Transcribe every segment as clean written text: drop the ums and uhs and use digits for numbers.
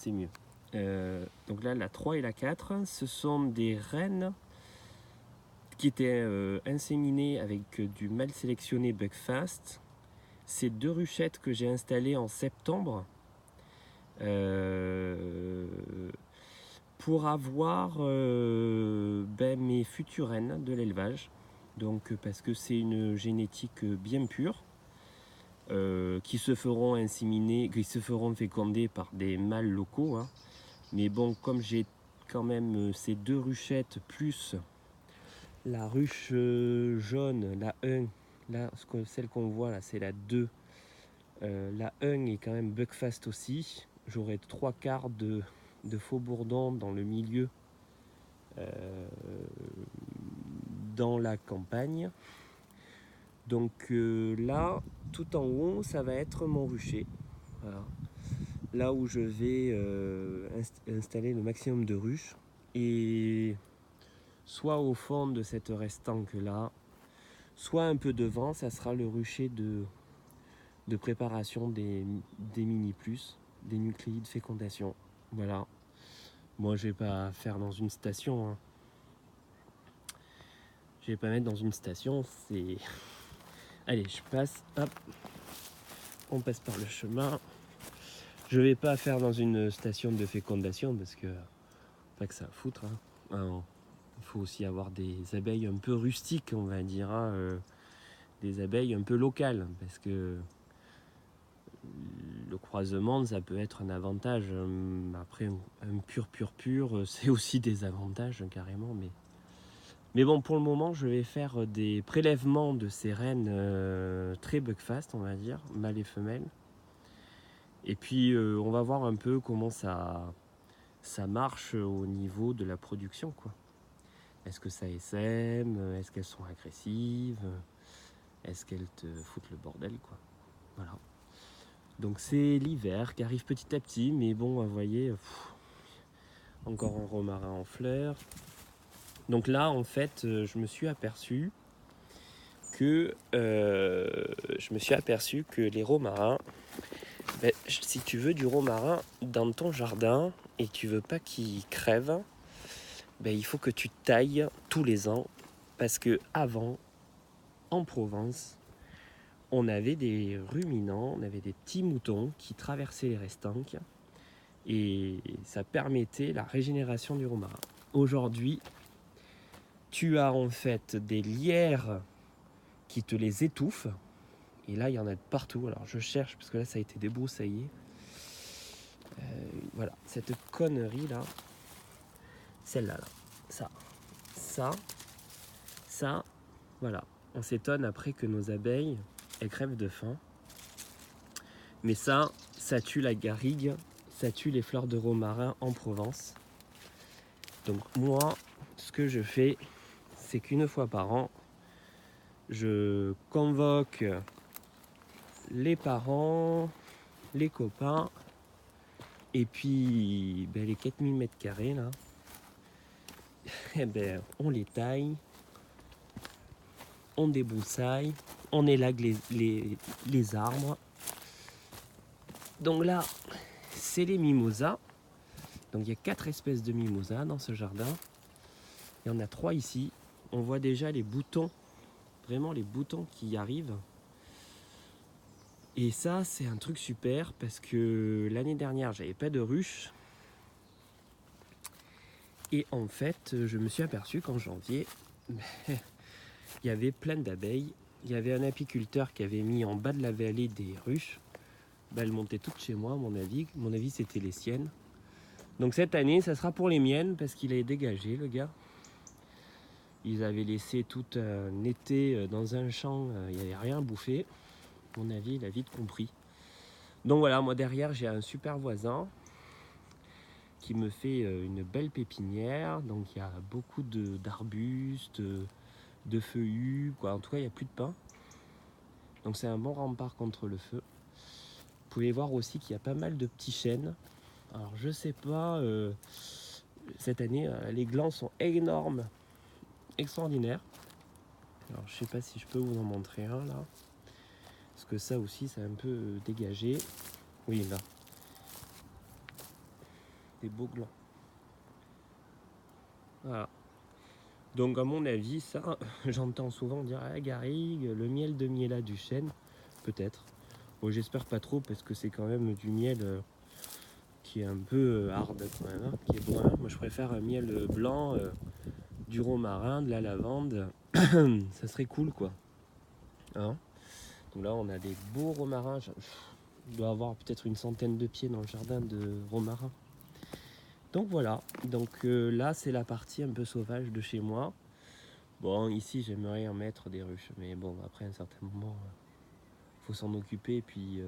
c'est mieux. Donc là, la 3 et la 4, ce sont des reines qui étaient inséminées avec du mal sélectionné Buckfast. C'est 2 ruchettes que j'ai installées en septembre pour avoir mes futures reines de l'élevage. Donc parce que c'est une génétique bien pure. Qui se feront inséminer, qui se feront féconder par des mâles locaux. Hein. Mais bon, comme j'ai quand même ces 2 ruchettes plus la ruche jaune, la 1, là, celle qu'on voit là, c'est la 2. La 1 est quand même Buckfast aussi. J'aurai 3/4 de faux bourdons dans le milieu, dans la campagne. Donc là, tout en haut, ça va être mon rucher. Voilà. Là où je vais installer le maximum de ruches. Et soit au fond de cette restanque là, soit un peu devant, ça sera le rucher de préparation des mini plus, des nucléides fécondation. Voilà. Moi je vais pas faire dans une station. Hein. Je vais pas mettre dans une station, c'est. Allez, je passe, hop, on passe par le chemin. Je vais pas faire dans une station de fécondation parce que pas que ça à foutre. Hein. Alors, il faut aussi avoir des abeilles un peu rustiques, on va dire, hein, des abeilles un peu locales, parce que le croisement, ça peut être un avantage. Après, un pur, c'est aussi des avantages carrément. Mais bon, pour le moment, je vais faire des prélèvements de ces reines très Buckfast, on va dire, mâles et femelles. Et puis, on va voir un peu comment ça marche au niveau de la production, quoi. Est-ce que ça essaime? Est-ce qu'elles sont agressives? Est-ce qu'elles te foutent le bordel, quoi? Voilà. Donc c'est l'hiver qui arrive petit à petit, mais bon, vous voyez, encore un romarin en fleurs. Donc là, en fait, je me suis aperçu que les romarins, si tu veux du romarin dans ton jardin et que tu veux pas qu'il crève, il faut que tu tailles tous les ans, parce que avant, en Provence, on avait des ruminants, on avait des petits moutons qui traversaient les restanques et ça permettait la régénération du romarin. Aujourd'hui, tu as en fait des lierres qui te les étouffent et là il y en a de partout. Alors je cherche parce que là ça a été débroussaillé. Voilà, cette connerie là, celle-là, là. Ça, voilà. On s'étonne après que nos abeilles elles crèvent de faim. Mais ça tue la garrigue, ça tue les fleurs de romarin en Provence. Donc moi, ce que je fais, c'est qu'une fois par an, je convoque les parents, les copains, et puis les 4000 mètres carrés là, on les taille, on débroussaille, on élague les arbres. Donc là, c'est les mimosas. Donc il y a 4 espèces de mimosas dans ce jardin. Il y en a 3 ici. On voit déjà les boutons, vraiment les boutons qui arrivent. Et ça, c'est un truc super parce que l'année dernière, j'avais pas de ruche. Et en fait, je me suis aperçu qu'en janvier, il y avait plein d'abeilles. Il y avait un apiculteur qui avait mis en bas de la vallée des ruches. Elles montaient toutes chez moi, à mon avis. Mon avis, c'était les siennes. Donc cette année, ça sera pour les miennes parce qu'il a dégagé, le gars. Ils avaient laissé tout un été dans un champ, il n'y avait rien à bouffer. À mon avis, il a vite compris. Donc voilà, moi derrière, j'ai un super voisin qui me fait une belle pépinière. Donc il y a beaucoup d'arbustes, de feuillus, quoi. En tout cas, il n'y a plus de pins. Donc c'est un bon rempart contre le feu. Vous pouvez voir aussi qu'il y a pas mal de petits chênes. Alors je sais pas, cette année, les glands sont énormes, extraordinaires. Alors je sais pas si je peux vous en montrer un là. Parce que ça aussi, c'est un peu dégagé. Oui, là. des beaux glands. Voilà. Donc à mon avis, ça, j'entends souvent dire ah, garrigue, le miel de Miela du chêne, peut-être. Bon, j'espère pas trop parce que c'est quand même du miel qui est un peu hard quand même, hein, qui est brun. Moi je préfère un miel blanc, du romarin, de la lavande. Ça serait cool quoi. Hein. Donc là on a des beaux romarins. Il doit y avoir peut-être une centaine de pieds dans le jardin de romarin. Donc voilà, donc là c'est la partie un peu sauvage de chez moi. Bon, ici j'aimerais en mettre des ruches, mais bon, après un certain moment, faut s'en occuper. Et puis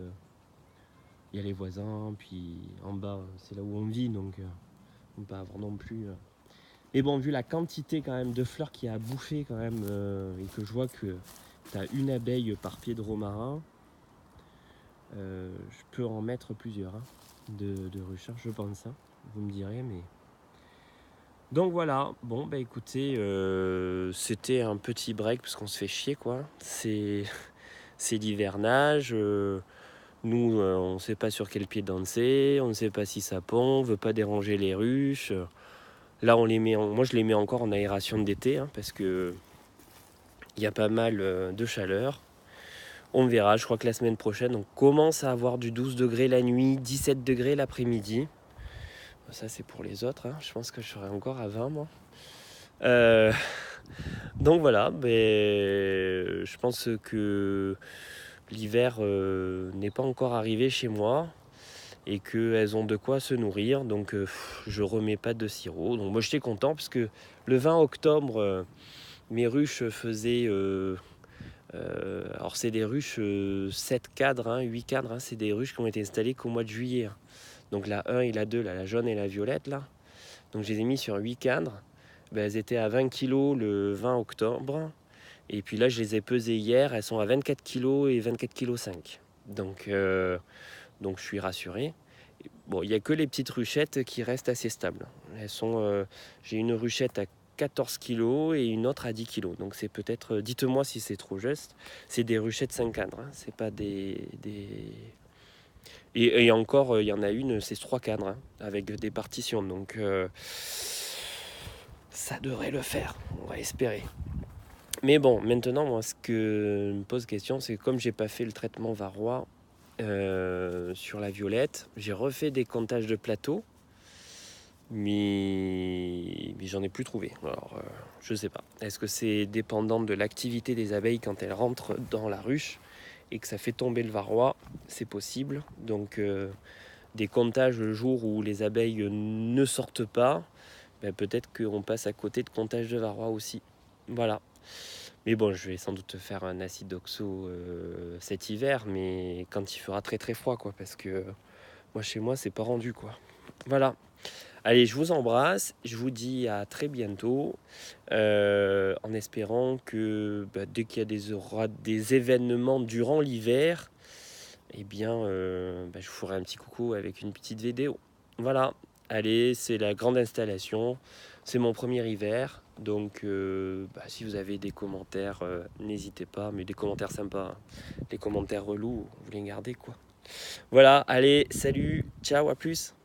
il y a les voisins, puis en bas c'est là où on vit, donc on peut pas avoir non plus. Mais bon, vu la quantité quand même de fleurs qu'il y a à bouffer quand même, et que je vois que tu as une abeille par pied de romarin, je peux en mettre plusieurs hein, de ruches, je pense. Hein. Vous me direz, mais. Donc voilà, bon bah écoutez, c'était un petit break parce qu'on se fait chier quoi. C'est l'hivernage, nous on ne sait pas sur quel pied danser, on ne sait pas si ça pond, on ne veut pas déranger les ruches. Là on les met moi je les mets encore en aération d'été hein, parce que il y a pas mal de chaleur. On verra, je crois que la semaine prochaine on commence à avoir du 12 degrés la nuit, 17 degrés l'après-midi. Ça c'est pour les autres, hein. Je pense que je serai encore à 20 moi. Donc voilà, je pense que l'hiver n'est pas encore arrivé chez moi et qu'elles ont de quoi se nourrir. Donc je remets pas de sirop. Donc moi j'étais content parce que le 20 octobre, mes ruches faisaient... alors c'est des ruches 7 cadres, hein, 8 cadres. Hein, c'est des ruches qui ont été installées qu'au mois de juillet. Hein. Donc la 1 et la 2, là, la jaune et la violette. Là. Donc je les ai mis sur 8 cadres. Elles étaient à 20 kg le 20 octobre. Et puis là, je les ai pesées hier. Elles sont à 24 kg et 24 kg 5. Donc je suis rassuré. Bon, il n'y a que les petites ruchettes qui restent assez stables. Elles sont, j'ai une ruchette à 14 kg et une autre à 10 kg. Donc c'est peut-être, dites-moi si c'est trop juste. C'est des ruchettes 5 cadres. Hein. C'est pas des... Et encore, il y en a une, c'est 3 cadres hein, avec des partitions. Donc ça devrait le faire. On va espérer. Mais bon, maintenant, moi, ce que me pose question, c'est que comme j'ai pas fait le traitement varroa sur la violette, j'ai refait des comptages de plateau, mais j'en ai plus trouvé. Alors, je sais pas. Est-ce que c'est dépendant de l'activité des abeilles quand elles rentrent dans la ruche et que ça fait tomber le varroa? C'est possible. Donc, des comptages le jour où les abeilles ne sortent pas, peut-être qu'on passe à côté de comptages de varroa aussi. Voilà. Mais bon, je vais sans doute faire un acide oxo cet hiver, mais quand il fera très très froid, quoi, parce que moi chez moi c'est pas rendu, quoi. Voilà. Allez, je vous embrasse, je vous dis à très bientôt, en espérant que dès qu'il y a des événements durant l'hiver, eh bien, je vous ferai un petit coucou avec une petite vidéo. Voilà. Allez, c'est la grande installation. C'est mon premier hiver. Donc, si vous avez des commentaires, n'hésitez pas. Mais des commentaires sympas. Hein. Les commentaires relous, vous les gardez, quoi. Voilà, allez, salut, ciao, à plus.